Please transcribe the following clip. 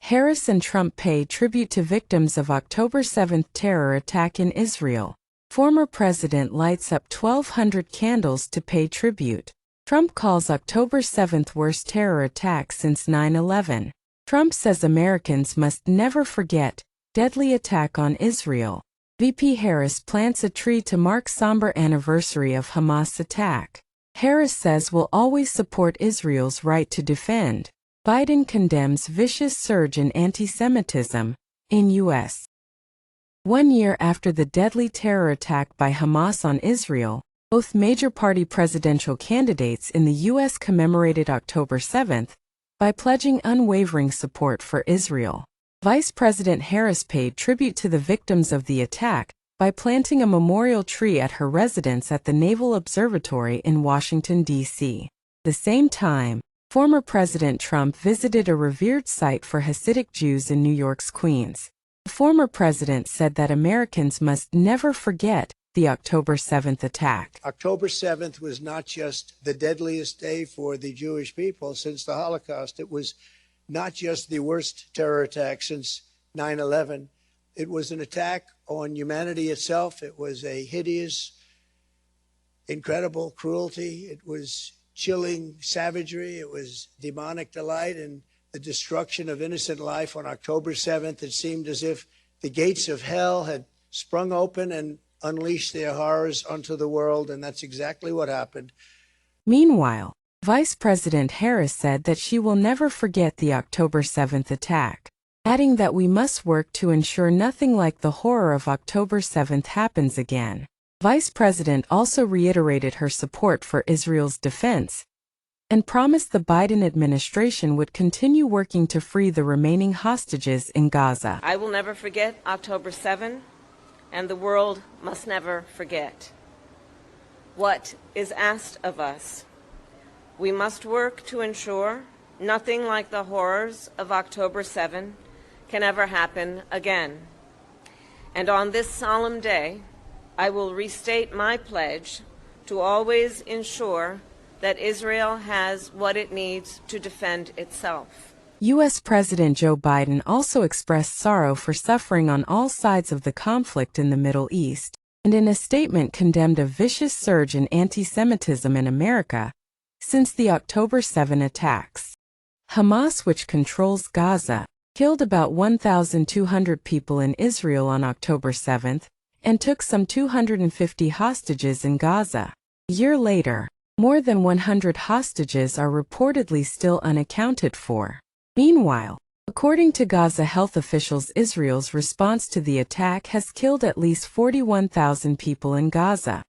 Harris and Trump pay tribute to victims of October 7 terror attack in Israel. Former president lights up 1,200 candles to pay tribute. Trump calls October 7 worst terror attack since 9/11. Trump says Americans must never forget deadly attack on Israel. VP Harris plants a tree to mark somber anniversary of Hamas attack. Harris says we'll always support Israel's right to defend. Biden condemns vicious surge in anti-Semitism in U.S. 1 year after the deadly terror attack by Hamas on Israel, both major party presidential candidates in the U.S. commemorated October 7 by pledging unwavering support for Israel. Vice President Harris paid tribute to the victims of the attack by planting a memorial tree at her residence at the Naval Observatory in Washington, D.C. The same time, former President Trump visited a revered site for Hasidic Jews in New York's Queens. The former president said that Americans must never forget the October 7 attack. October 7th was not just the deadliest day for the Jewish people since the Holocaust. It was not just the worst terror attack since 9/11. It was an attack on humanity itself. It was a hideous, incredible cruelty. It was chilling savagery. It was demonic delight and the destruction of innocent life on October 7th. It seemed as if the gates of hell had sprung open and unleashed their horrors onto the world, and that's exactly what happened. Meanwhile, Vice President Harris said that she will never forget the October 7 attack, adding that we must work to ensure nothing like the horror of October 7 happens again. Vice President also reiterated her support for Israel's defense and promised the Biden administration would continue working to free the remaining hostages in Gaza. I will never forget October 7, and the world must never forget. What is asked of us? We must work to ensure nothing like the horrors of October 7 can ever happen again. And on this solemn day, I will restate my pledge to always ensure that Israel has what it needs to defend itself. U.S. President Joe Biden also expressed sorrow for suffering on all sides of the conflict in the Middle East, and in a statement condemned a vicious surge in anti-Semitism in America since the October 7 attacks. Hamas, which controls Gaza, killed about 1,200 people in Israel on October 7 and took some 250 hostages in Gaza. A year later, more than 100 hostages are reportedly still unaccounted for. Meanwhile, according to Gaza health officials, Israel's response to the attack has killed at least 41,000 people in Gaza.